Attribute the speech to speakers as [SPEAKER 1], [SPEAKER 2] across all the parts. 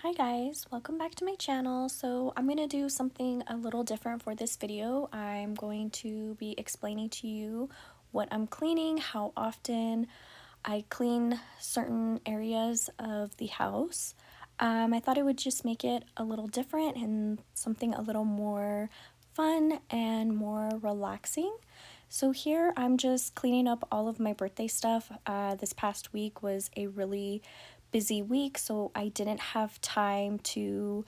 [SPEAKER 1] Hi guys, welcome back to my channel. So I'm going to do something a little different for this video. I'm going to be explaining to you what I'm cleaning, how often I clean certain areas of the house. I thought it would just make it a little different and something a little more fun and more relaxing. So here I'm just cleaning up all of my birthday stuff. This past week was a really busy week, so I didn't have time to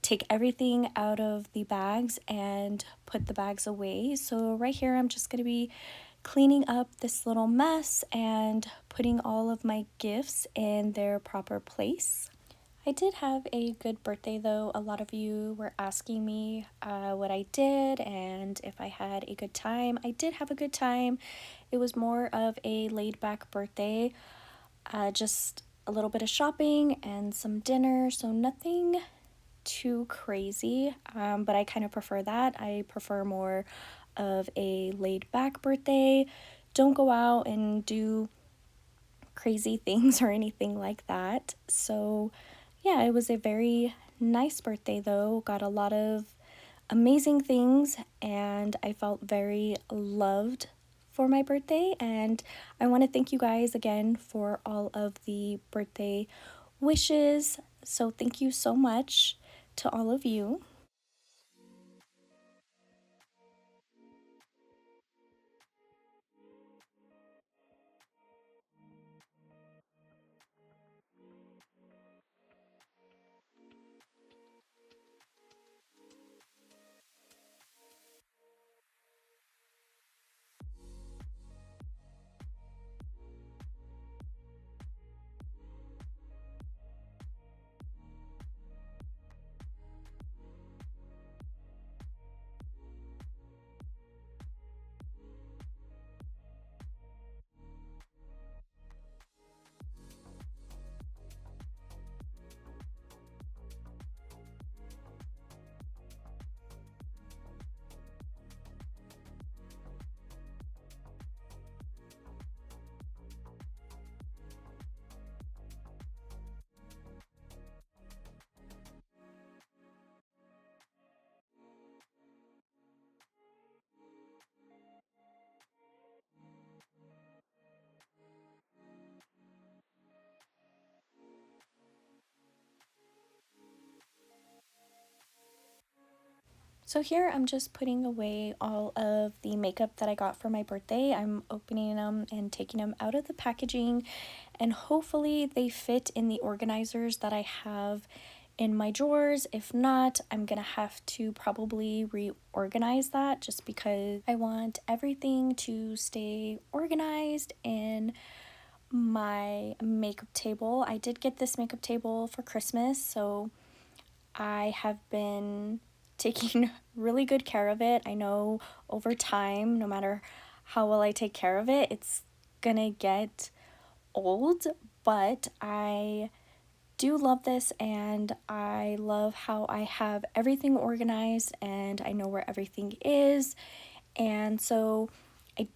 [SPEAKER 1] take everything out of the bags and put the bags away. So right here I'm just going to be cleaning up this little mess and putting all of my gifts in their proper place. I did have a good birthday though. A lot of you were asking me what I did and if I had a good time. I did have a good time. It was more of a laid back birthday, just a little bit of shopping and some dinner, so nothing too crazy, but I kind of prefer that. I prefer more of a laid back birthday. Don't go out and do crazy things or anything like that. So yeah, it was a very nice birthday though. Got a lot of amazing things and I felt very loved for my birthday. And I want to thank you guys again for all of the birthday wishes. So thank you so much to all of you. So here I'm just putting away all of the makeup that I got for my birthday. I'm opening them and taking them out of the packaging, and hopefully they fit in the organizers that I have in my drawers. If not, I'm gonna have to probably reorganize that just because I want everything to stay organized in my makeup table. I did get this makeup table for Christmas, so I have been taking really good care of it. I know over time, no matter how well I take care of it, it's gonna get old, but I do love this and I love how I have everything organized and I know where everything is. And so I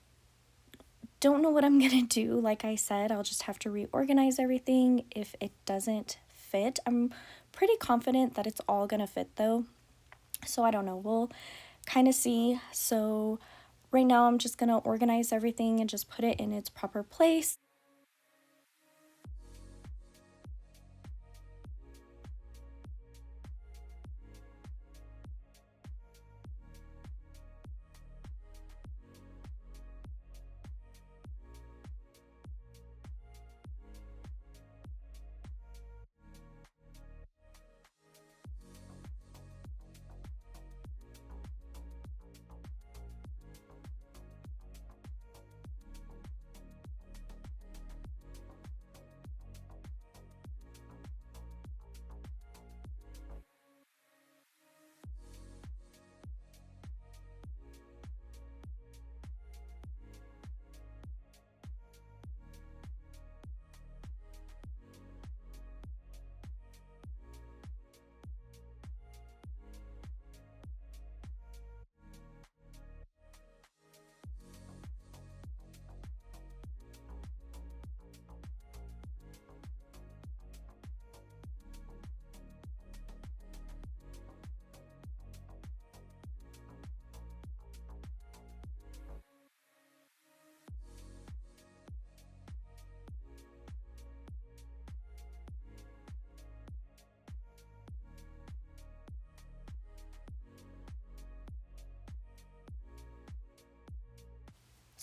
[SPEAKER 1] don't know what I'm gonna do. Like I said, I'll just have to reorganize everything if it doesn't fit. I'm pretty confident that it's all gonna fit though. So I don't know, we'll kind of see. So right now I'm just gonna organize everything and just put it in its proper place.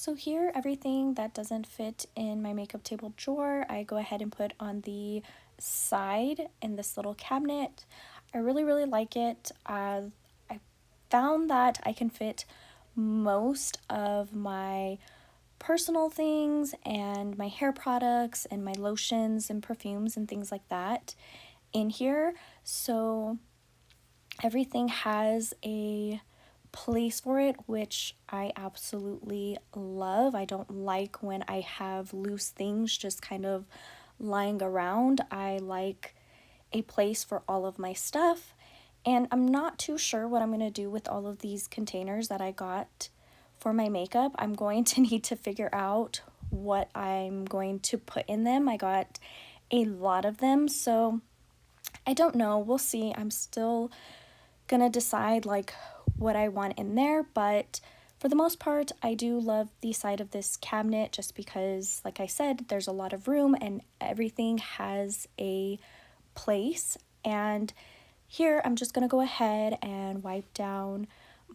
[SPEAKER 1] So here, everything that doesn't fit in my makeup table drawer, I go ahead and put on the side in this little cabinet. I really, really like it. I found that I can fit most of my personal things and my hair products and my lotions and perfumes and things like that in here. So everything has a place for it, which I absolutely love. I don't like when I have loose things just kind of lying around. I like a place for all of my stuff. And I'm not too sure what I'm going to do with all of these containers that I got for my makeup. I'm going to need to figure out what I'm going to put in them. I got a lot of them, so I don't know. We'll see. I'm still gonna decide like what I want in there, but for the most part, I do love the side of this cabinet just because, like I said, there's a lot of room and everything has a place. And here, I'm just gonna go ahead and wipe down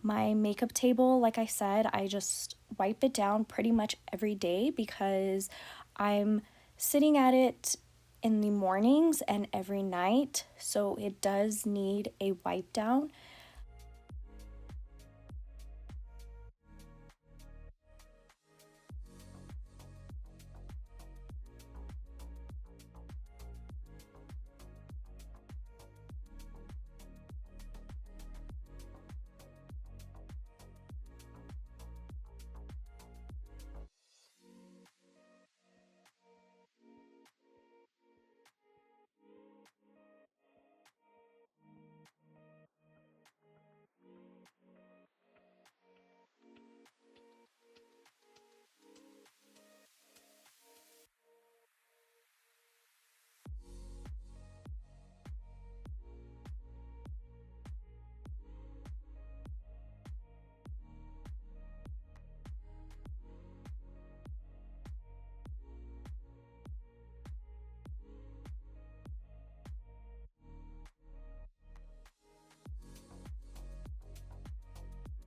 [SPEAKER 1] my makeup table. Like I said, I just wipe it down pretty much every day because I'm sitting at it in the mornings and every night, so it does need a wipe down.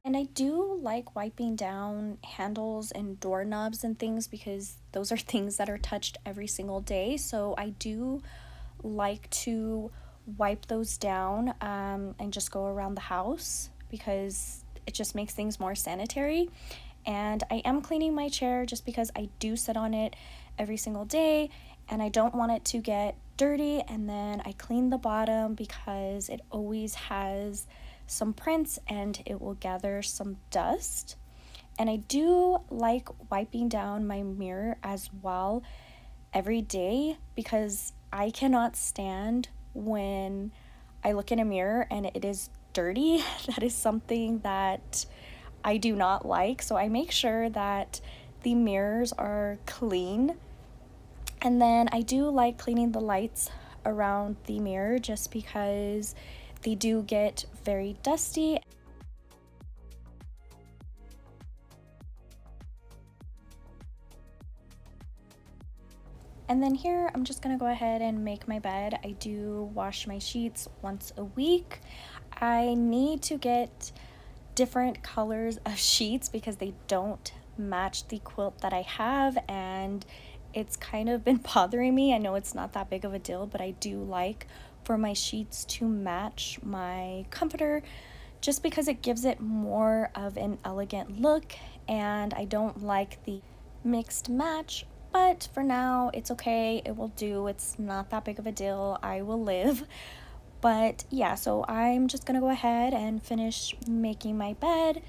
[SPEAKER 1] And I do like wiping down handles and doorknobs and things because those are things that are touched every single day. So I do like to wipe those down and just go around the house because it just makes things more sanitary. And I am cleaning my chair just because I do sit on it every single day and I don't want it to get dirty. And then I clean the bottom because it always has some prints and it will gather some dust. And I do like wiping down my mirror as well every day because I cannot stand when I look in a mirror and it is dirty. That is something that I do not like. So I make sure that the mirrors are clean. And then I do like cleaning the lights around the mirror just because they do get very dusty. And then here, I'm just gonna go ahead and make my bed. I do wash my sheets once a week. I need to get different colors of sheets because they don't match the quilt that I have, and it's kind of been bothering me. I know it's not that big of a deal, but I do like for my sheets to match my comforter just because it gives it more of an elegant look, and I don't like the mixed match. But for now, it's okay. It will do. It's not that big of a deal. I will live. But yeah, so I'm just gonna go ahead and finish making my bed.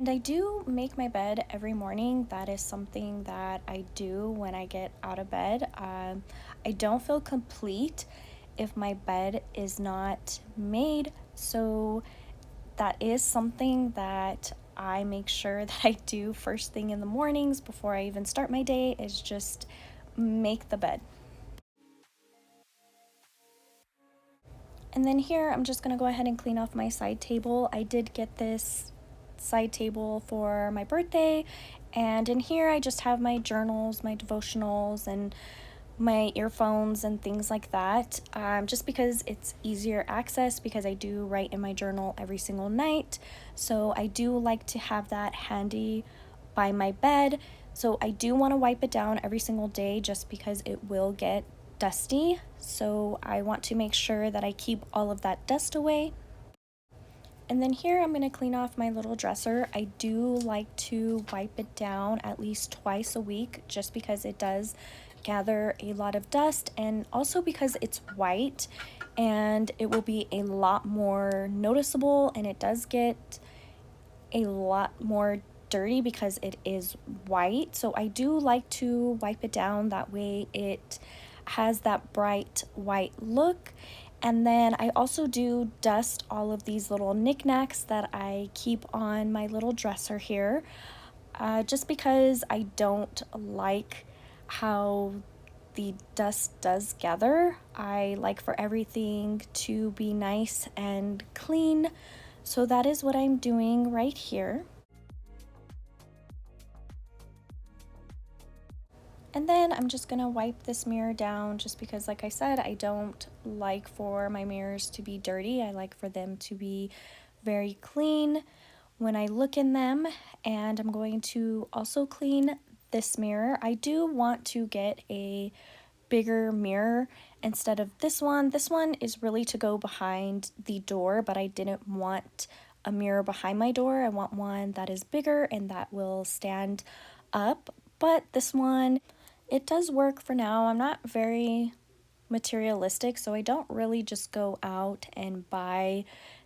[SPEAKER 1] And I do make my bed every morning. That is something that I do when I get out of bed. I don't feel complete if my bed is not made. So that is something that I make sure that I do first thing in the mornings before I even start my day, is just make the bed. And then here, I'm just gonna go ahead and clean off my side table. I did get this side table for my birthday, and in here I just have my journals, my devotionals, and my earphones and things like that, just because it's easier access, because I do write in my journal every single night. So I do like to have that handy by my bed. So I do want to wipe it down every single day just because it will get dusty. So I want to make sure that I keep all of that dust away. And then here I'm going to clean off my little dresser. I do like to wipe it down at least twice a week just because it does gather a lot of dust, and also because it's white and it will be a lot more noticeable, and it does get a lot more dirty because it is white. So I do like to wipe it down, that way it has that bright white look. And then I also do dust all of these little knickknacks that I keep on my little dresser here, just because I don't like how the dust does gather. I like for everything to be nice and clean. So that is what I'm doing right here. And then I'm just gonna wipe this mirror down, just because, like I said, I don't like for my mirrors to be dirty. I like for them to be very clean when I look in them. And I'm going to also clean this mirror. I do want to get a bigger mirror instead of this one. This one is really to go behind the door, but I didn't want a mirror behind my door. I want one that is bigger and that will stand up. But this one, it does work for now. I'm not very materialistic, so I don't really just go out and buy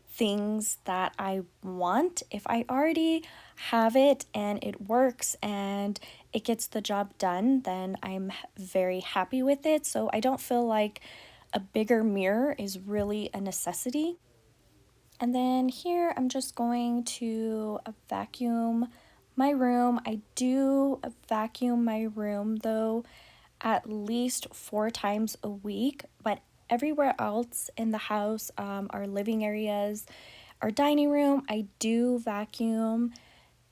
[SPEAKER 1] things that I want. If I already have it and it works and it gets the job done, then I'm very happy with it. So I don't feel like a bigger mirror is really a necessity. And then here I'm just going to vacuum my room. I do vacuum my room though at least 4 times a week, but everywhere else in the house, our living areas, our dining room, I do vacuum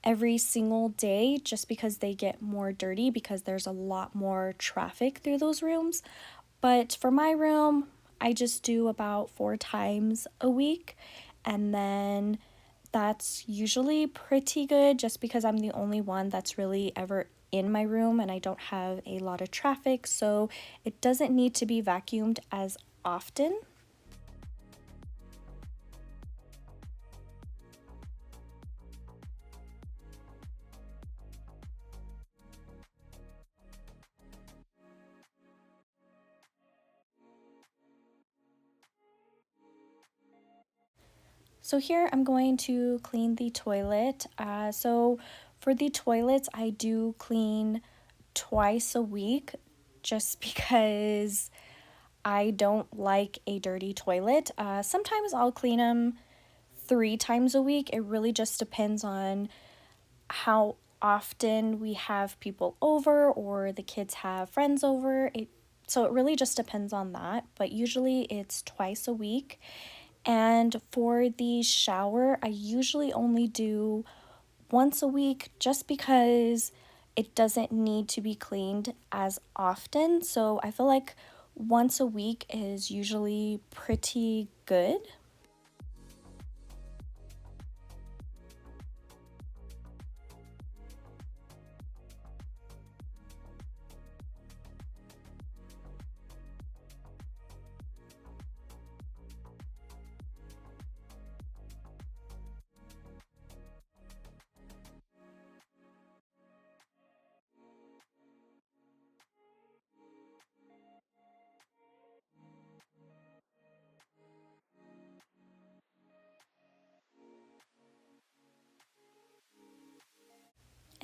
[SPEAKER 1] every single day, just because they get more dirty because there's a lot more traffic through those rooms. But for my room, I just do about 4 times a week, and then that's usually pretty good just because I'm the only one that's really ever in my room and I don't have a lot of traffic, so it doesn't need to be vacuumed as often. So here I'm going to clean the toilet. So for the toilets, I do clean twice a week just because I don't like a dirty toilet. Sometimes I'll clean them 3 times a week. It really just depends on how often we have people over or the kids have friends over. So it really just depends on that, but usually it's twice a week. And for the shower, I usually only do once a week just because it doesn't need to be cleaned as often. So I feel like once a week is usually pretty good.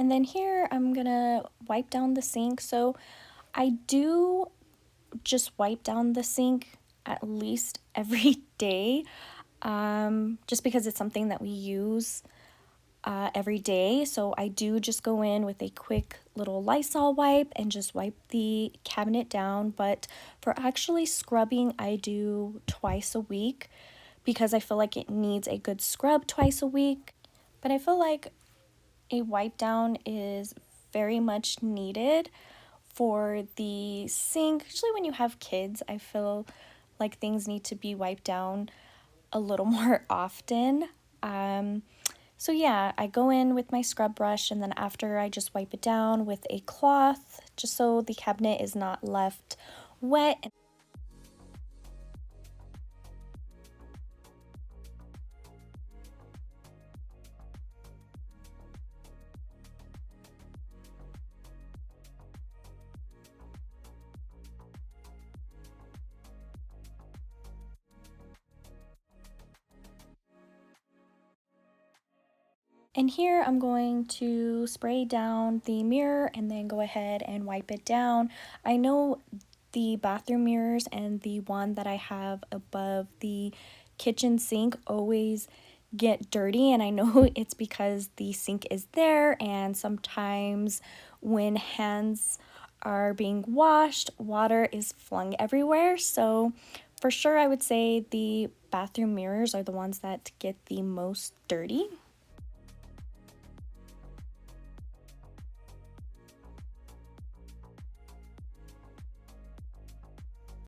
[SPEAKER 1] And then here I'm gonna wipe down the sink. So I do just wipe down the sink at least every day, just because it's something that we use every day. So I do just go in with a quick little Lysol wipe and just wipe the cabinet down. But for actually scrubbing, I do twice a week because I feel like it needs a good scrub twice a week. But I feel like a wipe down is very much needed for the sink. Usually when you have kids, I feel like things need to be wiped down a little more often. So yeah, I go in with my scrub brush, and then after I just wipe it down with a cloth just so the cabinet is not left wet. And here I'm going to spray down the mirror and then go ahead and wipe it down. I know the bathroom mirrors and the one that I have above the kitchen sink always get dirty, and I know it's because the sink is there, and sometimes when hands are being washed, water is flung everywhere. So for sure I would say the bathroom mirrors are the ones that get the most dirty.